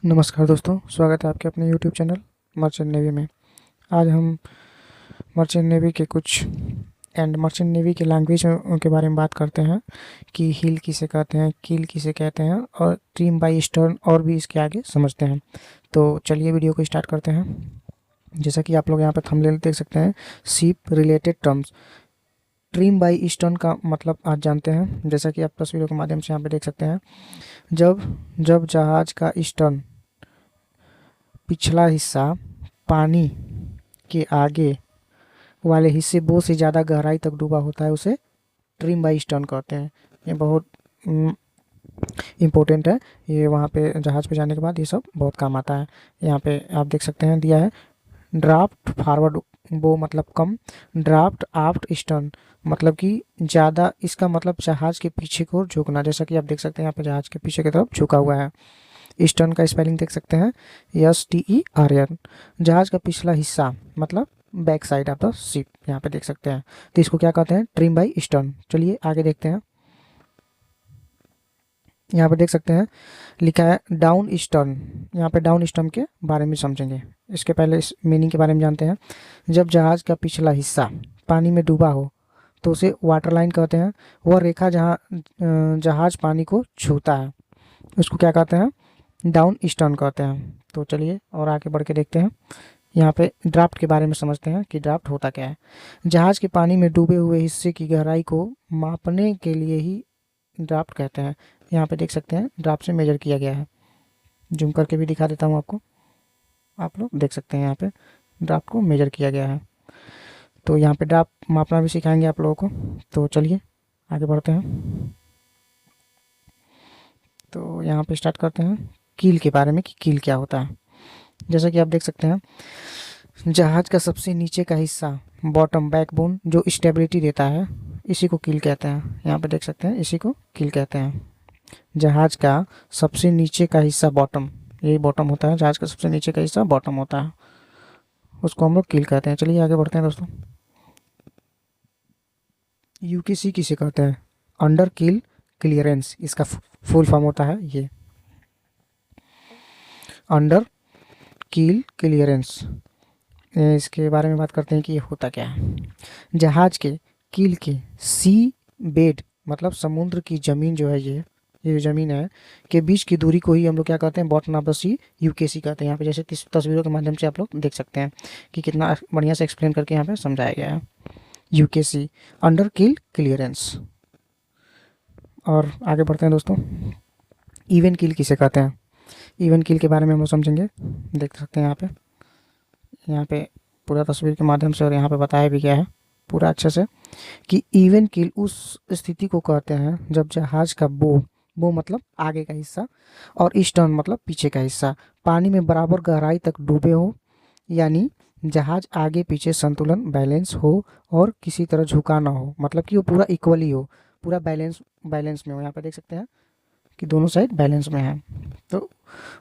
नमस्कार दोस्तों, स्वागत है आपके अपने YouTube चैनल मर्चेंट नेवी में। आज हम मर्चेंट नेवी के कुछ मर्चेंट नेवी के लैंग्वेज के बारे में बात करते हैं कि हील किसे कहते हैं, कील किसे कहते हैं और ट्रिम बाई स्टर्न और भी इसके आगे समझते हैं। तो चलिए वीडियो को स्टार्ट करते हैं। जैसा कि आप लोग यहाँ पर थंबनेल देख सकते हैं, ship related terms. Trim by stern का मतलब आज जानते हैं। जैसा कि आप तस्वीरों के माध्यम से यहाँ पे देख सकते हैं, जब जब जहाज का स्टर्न पिछला हिस्सा पानी के आगे वाले हिस्से बो से ज़्यादा गहराई तक डूबा होता है, उसे ट्रिम बाई स्टर्न कहते हैं। ये बहुत इम्पोर्टेंट है। ये वहाँ पे जहाज़ पे जाने के बाद ये सब बहुत काम आता है। यहाँ पे आप देख सकते हैं दिया है ड्राफ्ट फॉरवर्ड बो मतलब कम, ड्राफ्ट आफ्ट स्टर्न मतलब कि ज़्यादा। इसका मतलब जहाज़ के पीछे को झुकना। जैसा कि आप देख सकते हैं यहाँ पे जहाज़ के पीछे की तरफ झुका हुआ है। ईस्टर्न का स्पेलिंग देख सकते हैं STERN। जहाज का पिछला हिस्सा मतलब back side of the ship यहाँ पे देख सकते हैं। तो इसको क्या कहते हैं? Trim by eastern. चलिए आगे देखते हैं। यहाँ पे देख सकते हैं लिखा है डाउन ईस्टर्न। यहाँ पे डाउन ईस्टर्न के बारे में समझेंगे। इसके पहले इस मीनिंग के बारे में जानते हैं। जब जहाज का पिछला हिस्सा पानी में डूबा हो तो उसे वाटर लाइन कहते हैं। वह रेखा जहाँ जहाज पानी को छूता है उसको क्या कहते हैं? डाउन ईस्टर्न कहते हैं। तो चलिए और आगे बढ़ के देखते हैं। यहाँ पे ड्राफ्ट के बारे में समझते हैं कि ड्राफ्ट होता क्या है। जहाज के पानी में डूबे हुए हिस्से की गहराई को मापने के लिए ही ड्राफ्ट कहते हैं। यहाँ पे देख सकते हैं ड्राफ्ट से मेजर किया गया है। जूम करके भी दिखा देता हूँ आपको, आप लोग देख सकते हैं यहाँ पे ड्राफ्ट को मेजर किया गया है। तो यहाँ पे ड्राफ्ट मापना भी सिखाएंगे आप लोगों को। तो चलिए आगे बढ़ते हैं। तो यहाँ पे स्टार्ट करते हैं कील के बारे में कि कील क्या होता है। जैसा कि आप देख सकते हैं जहाज का सबसे नीचे का हिस्सा बॉटम बैकबोन जो स्टेबिलिटी देता है, इसी को कील कहते हैं। यहाँ पे देख सकते हैं इसी को कील कहते हैं। जहाज का सबसे नीचे का हिस्सा बॉटम, यही बॉटम होता है। जहाज का सबसे नीचे का हिस्सा बॉटम होता है, उसको हम लोग कील कहते हैं। चलिए आगे बढ़ते हैं दोस्तों। UKC किसे कहते हैं? अंडर कील क्लियरेंस, इसका फुल फॉर्म होता है ये, अंडर कील क्लियरेंस। इसके बारे में बात करते हैं कि ये होता क्या है। जहाज के कील के सी बेड मतलब समुद्र की ज़मीन जो है, ये ज़मीन है के बीच की दूरी को ही हम लोग क्या कहते हैं? Bottom of the sea UKC कहते हैं। यहाँ पे जैसे तस्वीरों के माध्यम से आप लोग देख सकते हैं कि कितना बढ़िया से एक्सप्लेन करके यहाँ पे समझाया गया है। UKC अंडर कील क्लियरेंस। और आगे बढ़ते हैं दोस्तों। इवन कील किसे कहते हैं? इवन कील के बारे में हम लोग समझेंगे। देख सकते हैं यहाँ पे पूरा तस्वीर के माध्यम से और यहाँ पे बताया भी गया है पूरा अच्छे से कि इवन कील उस स्थिति को कहते हैं जब जहाज का बो मतलब आगे का हिस्सा और ईस्टर्न मतलब पीछे का हिस्सा पानी में बराबर गहराई तक डूबे हो, यानी जहाज आगे पीछे संतुलन बैलेंस हो और किसी तरह झुका ना हो, मतलब कि वो पूरा इक्वली हो, पूरा बैलेंस में हो। यहाँ पे देख सकते हैं कि दोनों साइड बैलेंस में है, तो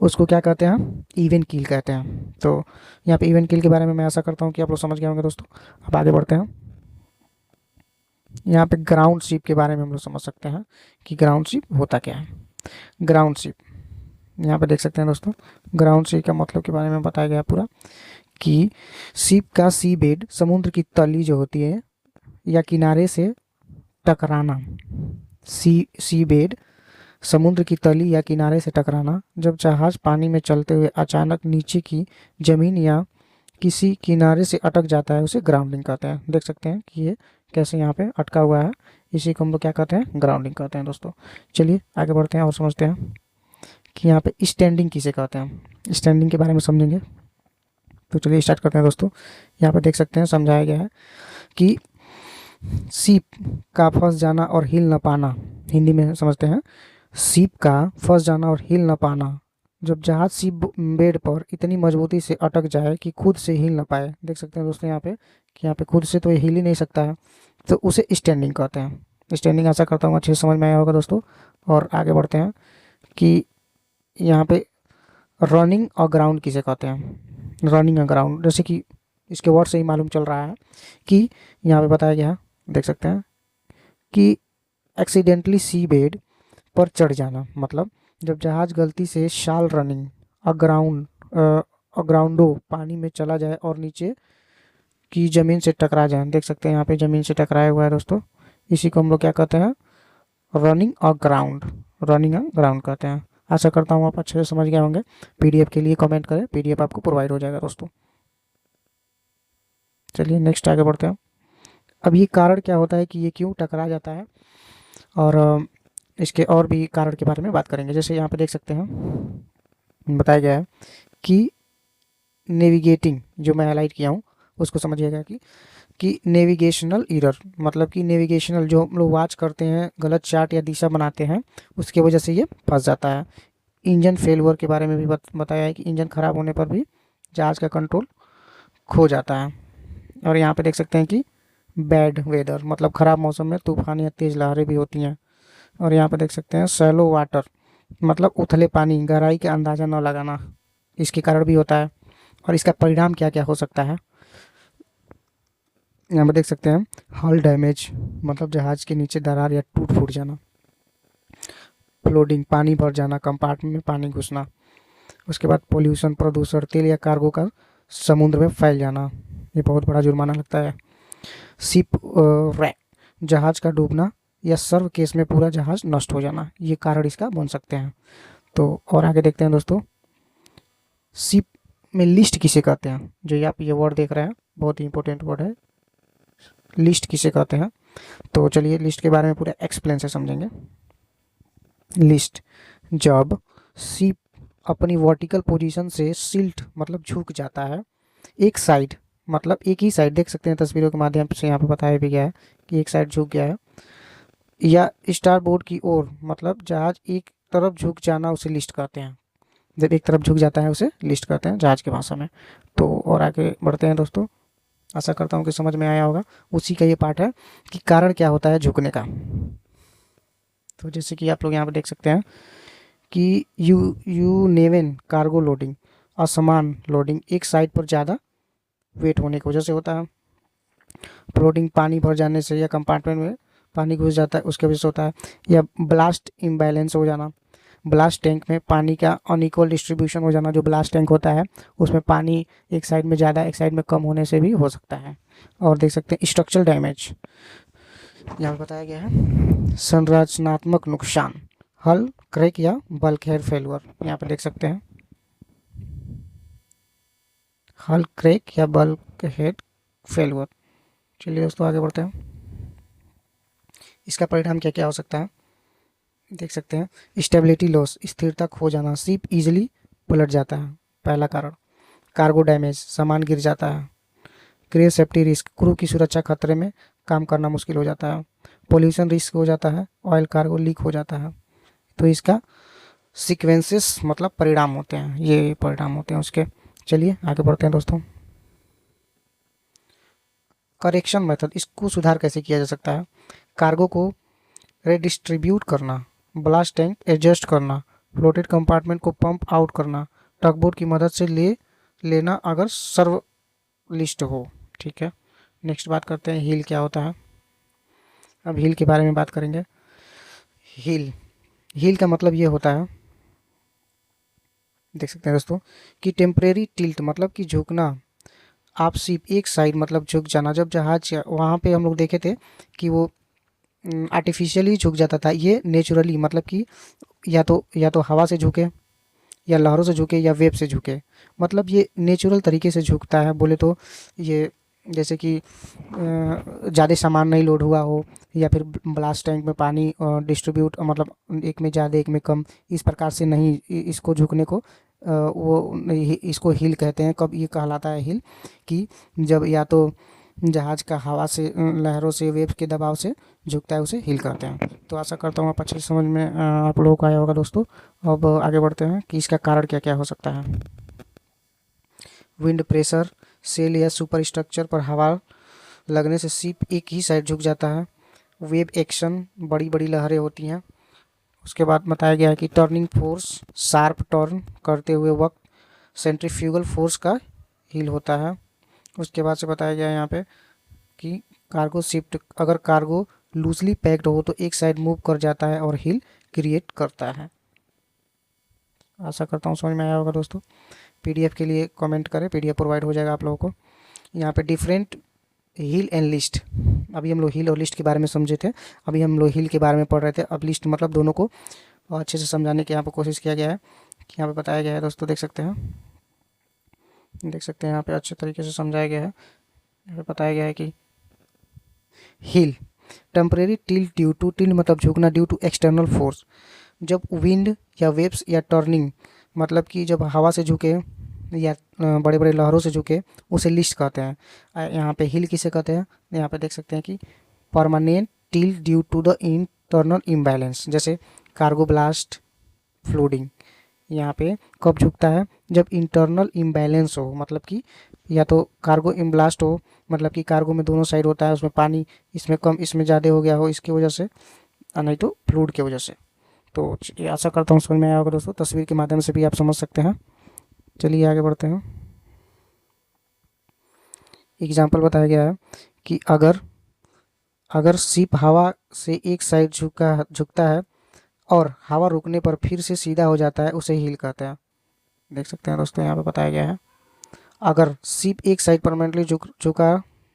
उसको क्या कहते हैं? इवन कील कहते हैं। तो यहाँ पे इवन कील के बारे में मैं आशा करता हूँ कि आप लोग समझ गए होंगे दोस्तों। अब आगे बढ़ते हैं। यहाँ पे ग्राउंड शिप के बारे में हम लोग समझ सकते हैं कि ग्राउंड शिप होता क्या है। ग्राउंड शिप यहाँ पे देख सकते हैं दोस्तों। ग्राउंड शिप का मतलब के बारे में बताया गया पूरा कि शिप का सी बेड समुद्र की तली जो होती है या किनारे से टकराना, सी बेड समुद्र की तली या किनारे से टकराना। जब जहाज पानी में चलते हुए अचानक नीचे की जमीन या किसी किनारे से अटक जाता है उसे ग्राउंडिंग कहते हैं। देख सकते हैं कि ये कैसे यहाँ पे अटका हुआ है, इसी को हम लोग क्या कहते हैं? ग्राउंडिंग कहते हैं दोस्तों। चलिए आगे बढ़ते हैं और समझते हैं कि यहाँ पे स्टैंडिंग किसे कहते हैं। स्टैंडिंग के बारे में समझेंगे। तो चलिए स्टार्ट करते हैं दोस्तों। यहाँ पे देख सकते हैं समझाया गया है कि शिप का फंस जाना और हिल न पाना। हिंदी में समझते हैं। शिप का फंस जाना और हिल न पाना, जब जहाज शिप बेड पर इतनी मजबूती से अटक जाए कि खुद से हिल न पाए। देख सकते हैं दोस्तों यहाँ पे कि यहाँ पे खुद से तो ये हिल ही नहीं सकता है, तो उसे स्टैंडिंग कहते हैं। स्टैंडिंग आशा करता हूँ अच्छे से समझ में आया होगा दोस्तों। और आगे बढ़ते हैं कि यहाँ पे रनिंग और ग्राउंड किसे कहते हैं। रनिंग और ग्राउंड, जैसे कि इसके वर्ड से ही मालूम चल रहा है कि यहाँ पे बताया गया है, देख सकते हैं कि एक्सीडेंटली सी बेड पर चढ़ जाना, मतलब जब जहाज गलती से शाल रनिंग अग्राउंड अग्राउंडो पानी में चला जाए और नीचे की ज़मीन से टकरा जाए। देख सकते हैं यहाँ पे ज़मीन से टकराया हुआ है दोस्तों, इसी को हम लोग क्या कहते हैं, रनिंग अग्राउंड, रनिंग अग्राउंड कहते हैं। आशा करता हूँ आप अच्छे से समझ गए होंगे। पीडीएफ के लिए कमेंट करें, पीडीएफ आपको प्रोवाइड हो जाएगा दोस्तों। चलिए नेक्स्ट आगे बढ़ते हैं। अब ये कारण क्या होता है कि ये क्यों टकरा जाता है, और इसके और भी कारण के बारे में बात करेंगे। जैसे यहाँ पे देख सकते हैं बताया गया है कि नेविगेटिंग, जो मैं हाईलाइट किया हूँ उसको समझिएगा कि नेविगेशनल एरर, मतलब कि नेविगेशनल जो हम लोग वॉच करते हैं, गलत चार्ट या दिशा बनाते हैं, उसकी वजह से ये फंस जाता है। इंजन फेलवर के बारे में भी बताया है कि इंजन ख़राब होने पर भी जहाज़ का कंट्रोल खो जाता है। और यहाँ पे देख सकते हैं कि बैड वेदर, मतलब ख़राब मौसम में तूफान या तेज़ लहरें भी होती हैं। और यहाँ पे देख सकते हैं शैलो वाटर, मतलब उथले पानी, गहराई का अंदाज़ा न लगाना, इसके कारण भी होता है। और इसका परिणाम क्या क्या हो सकता है, यहाँ पे देख सकते हैं हल डैमेज, मतलब जहाज़ के नीचे दरार या टूट फूट जाना। फ्लोडिंग, पानी भर जाना, कंपार्टमेंट में पानी घुसना। उसके बाद पोल्यूशन, प्रदूषण, तेल या कार्गो का समुद्र में फैल जाना, ये बहुत बड़ा जुर्माना लगता है। शिप रैक, जहाज़ का डूबना या सर्व केस में पूरा जहाज़ नष्ट हो जाना, ये कारण इसका बन सकते हैं। तो और आगे देखते हैं दोस्तों, शिप में लिस्ट किसे कहते हैं, जो आप ये वर्ड देख रहे हैं बहुत ही इंपॉर्टेंट वर्ड है, लिस्ट किसे कहते हैं। तो चलिए लिस्ट के बारे में पूरा एक्सप्लेन से समझेंगे। लिस्ट, जब शिप अपनी वर्टिकल पोजीशन से सिल्ट, मतलब झुक जाता है एक साइड, मतलब एक ही साइड, देख सकते हैं तस्वीरों के माध्यम से यहाँ पे बताया भी गया है कि एक साइड झुक गया है, या स्टारबोर्ड की ओर, मतलब जहाज एक तरफ झुक जाना, उसे लिस्ट कहते हैं। जब एक तरफ झुक जाता है उसे लिस्ट कहते हैं जहाज की भाषा में। तो और आगे बढ़ते हैं दोस्तों, आशा करता हूँ कि समझ में आया होगा। उसी का ये पार्ट है कि कारण क्या होता है झुकने का। तो जैसे कि आप लोग यहाँ पे देख सकते हैं कि यू नेवेन कार्गो लोडिंग, असमान लोडिंग, एक साइड पर ज़्यादा वेट होने की वजह से होता है। फ्लोटिंग, पानी भर जाने से या कंपार्टमेंट में पानी घुस जाता है उसकी वजह से होता है। या ब्लास्ट इम्बैलेंस हो जाना, ब्लास्ट टैंक में पानी का अनइक्वल डिस्ट्रीब्यूशन हो जाना, जो ब्लास्ट टैंक होता है उसमें पानी एक साइड में ज़्यादा एक साइड में कम होने से भी हो सकता है। और देख सकते हैं स्ट्रक्चरल डैमेज, यहाँ पर बताया गया है संरचनात्मक नुकसान, हल क्रैक या बल्क हेड फेलुअर, यहाँ पे देख सकते हैं हल क्रैक या बल्क हेड फेलुअर। चलिए दोस्तों आगे बढ़ते हैं, इसका परिणाम क्या क्या हो सकता है, देख सकते हैं स्टेबिलिटी लॉस, स्थिरता खो जाना, शिप इजीली पलट जाता है पहला कारण। कार्गो डैमेज, सामान गिर जाता है। क्रू सेफ्टी रिस्क, क्रू की सुरक्षा खतरे में, काम करना मुश्किल हो जाता है। पोल्यूशन रिस्क हो जाता है, ऑयल कार्गो लीक हो जाता है। तो इसका सीक्वेंसेस, मतलब परिणाम होते हैं, ये परिणाम होते हैं उसके। चलिए आगे बढ़ते हैं दोस्तों, करेक्शन मेथड, इसको सुधार कैसे किया जा सकता है। कार्गो को रेडिस्ट्रीब्यूट करना, ब्लास्ट टैंक एडजस्ट करना, फ्लोटेड कंपार्टमेंट को पंप आउट करना, टगबोट की मदद से लेना अगर सर्व लिस्ट हो। ठीक है, नेक्स्ट बात करते हैं हील क्या होता है। अब हील के बारे में बात करेंगे। हील का मतलब ये होता है, देख सकते हैं दोस्तों, कि टेम्परेरी टिल्ट, मतलब कि झुकना। आप सिर्फ एक साइड, मतलब झुक जाना। जब जहाज वहाँ पे हम लोग देखे थे कि वो आर्टिफिशियली झुक जाता था, ये नेचुरली, मतलब कि या तो हवा से झुके, या लहरों से झुके, या वेव से झुके, मतलब ये नेचुरल तरीके से झुकता है। बोले तो ये जैसे कि ज़्यादा सामान नहीं लोड हुआ हो, या फिर ब्लास्ट टैंक में पानी डिस्ट्रीब्यूट, मतलब एक में ज़्यादा एक में कम, इस प्रकार से नहीं, इसको झुकने को इसको हिल कहते हैं। कब ये कहलाता है हिल, कि जब या तो जहाज का हवा से, लहरों से, वेव के दबाव से झुकता है, उसे हिल कहते हैं। तो आशा करता हूँ आप अच्छे से समझ में आप लोगों को आया होगा दोस्तों। अब आगे बढ़ते हैं कि इसका कारण क्या क्या हो सकता है। विंड प्रेशर, सेल या सुपर स्ट्रक्चर पर हवा लगने से शिप एक ही साइड झुक जाता है। वेव एक्शन, बड़ी बड़ी लहरें होती हैं। उसके बाद बताया गया है कि टर्निंग फोर्स, शार्प टर्न करते हुए वक्त सेंट्रीफ्यूगल फोर्स का हील होता है। उसके बाद से बताया गया है यहाँ पे कि कार्गो शिफ्ट, अगर कार्गो लूजली पैक्ड हो तो एक साइड मूव कर जाता है और हिल क्रिएट करता है। आशा करता हूँ समझ में आया होगा दोस्तों। पीडीएफ के लिए कमेंट करें, पीडीएफ प्रोवाइड हो जाएगा आप लोगों को। यहाँ पे डिफरेंट हिल एंड लिस्ट, अभी हम लोग हिल और लिस्ट के बारे में समझे थे, अभी हम लोग हिल के बारे में पढ़ रहे थे। अब लिस्ट मतलब दोनों को अच्छे से समझाने की यहाँ पर कोशिश किया गया है, कि यहाँ पे बताया गया है दोस्तों, देख सकते हैं यहाँ पे अच्छे तरीके से समझाया गया है। यहाँ पे बताया गया है कि heel temporary tilt due to, tilt मतलब झुकना, ड्यू टू एक्सटर्नल फोर्स, जब विंड या वेव्स या टर्निंग मतलब कि जब हवा से झुके या बड़े बड़े लहरों से झुके, उसे लिस्ट कहते हैं। यहाँ पे हिल किसे कहते हैं, यहाँ पे देख सकते हैं कि permanent tilt due to the internal imbalance, जैसे कार्गो ब्लास्ट फ्लोडिंग। यहाँ पे कब झुकता है, जब इंटरनल इम्बैलेंस हो, मतलब कि या तो कार्गो इम्ब्लास्ट हो, मतलब कि कार्गो में दोनों साइड होता है, उसमें पानी इसमें कम इसमें ज़्यादा हो गया हो, इसकी वजह से, नहीं तो फ्लूड की वजह से। तो ये आशा करता हूँ समझ में आया होगा दोस्तों, तस्वीर के माध्यम से भी आप समझ सकते हैं। चलिए आगे बढ़ते हैं। एग्जाम्पल बताया गया है कि अगर शिप हवा से एक साइड झुकता है और हवा रुकने पर फिर से सीधा हो जाता है, उसे हिल कहते हैं। देख सकते हैं दोस्तों, यहाँ पे बताया गया है अगर शिप एक साइड परमानेंटली झुका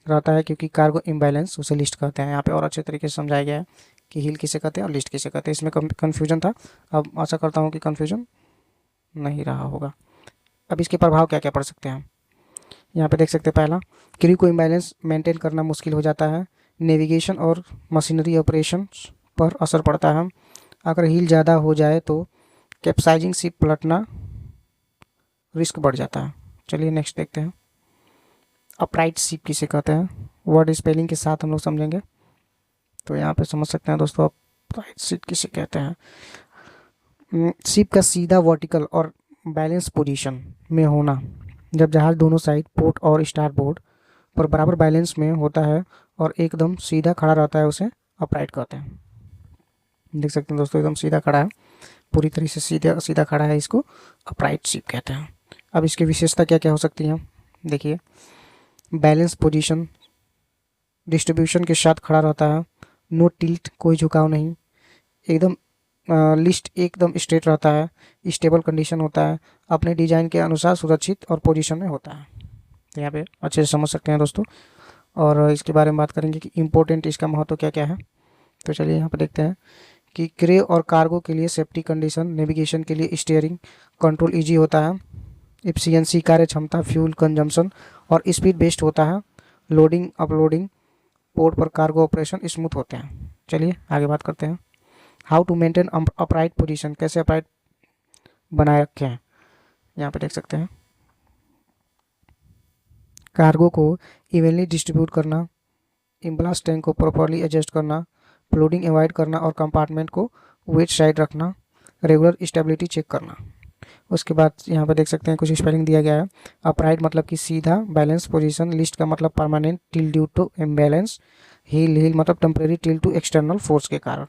रहता है क्योंकि कार्गो इम्बैलेंस, उसे लिस्ट कहते हैं। यहाँ पे और अच्छे तरीके से समझाया गया है कि हिल किसे कहते हैं और लिस्ट किसे कहते हैं। इसमें कन्फ्यूजन था, अब आशा करता हूँ कि कन्फ्यूजन नहीं रहा होगा। अब इसके प्रभाव क्या क्या पड़ सकते हैं, यहाँ पे देख सकते हैं। पहला, क्रू को इम्बैलेंस मेंटेन करना मुश्किल हो जाता है, नेविगेशन और मशीनरी ऑपरेशन पर असर पड़ता है। अगर हिल ज़्यादा हो जाए तो कैप्साइजिंग शिप पलटना रिस्क बढ़ जाता है। चलिए नेक्स्ट देखते हैं। अपराइट शिप किसे कहते हैं, वर्ड स्पेलिंग के साथ हम लोग समझेंगे, तो यहाँ पे समझ सकते हैं दोस्तों अपराइट शिप किसे कहते हैं। शिप का सीधा वर्टिकल और बैलेंस पोजीशन में होना, जब जहाज दोनों साइड पोर्ट और स्टार बोर्ड पर बराबर बैलेंस में होता है और एकदम सीधा खड़ा रहता है, उसे अपराइट कहते हैं। देख सकते हैं दोस्तों, एकदम सीधा खड़ा है, पूरी तरह से सीधा खड़ा है, इसको अपराइट शिप कहते हैं। अब इसकी विशेषता क्या क्या हो सकती हैं, देखिए। बैलेंस पोजीशन, डिस्ट्रीब्यूशन के साथ खड़ा रहता है, नो टिल्ट, कोई झुकाव नहीं, एकदम लिस्ट एकदम स्ट्रेट रहता है, स्टेबल कंडीशन होता है, अपने डिजाइन के अनुसार सुरक्षित और पोजीशन में होता है। तो यहाँ पे अच्छे से समझ सकते हैं दोस्तों। और इसके बारे में बात करेंगे कि इम्पोर्टेंट इसका महत्व क्या क्या है। तो चलिए यहाँ पे देखते हैं कि क्रे और कार्गो के लिए सेफ्टी कंडीशन, नेविगेशन के लिए स्टीयरिंग कंट्रोल इजी होता है, एफिशिएंसी कार्य क्षमता, फ्यूल कंजम्पशन और स्पीड बेस्ड होता है, लोडिंग अपलोडिंग पोर्ट पर कार्गो ऑपरेशन स्मूथ होते हैं। चलिए आगे बात करते हैं। How to maintain upright position, कैसे अपराइट बनाए रखे हैं, यहाँ पे देख सकते हैं। कार्गो को इवनली डिस्ट्रीब्यूट करना, इम्ब्लास्ट टैंक को प्रॉपरली एडजस्ट करना, फ्लोडिंग अवॉइड करना और कंपार्टमेंट को वेट साइड रखना, रेगुलर स्टेबिलिटी चेक करना। उसके बाद यहाँ पे देख सकते हैं कुछ स्पेलिंग दिया गया है। अपराइट मतलब कि सीधा, बैलेंस पोजीशन, लिस्ट का मतलब permanent, tilt due to imbalance, heel मतलब temporary tilt to external force के कारण।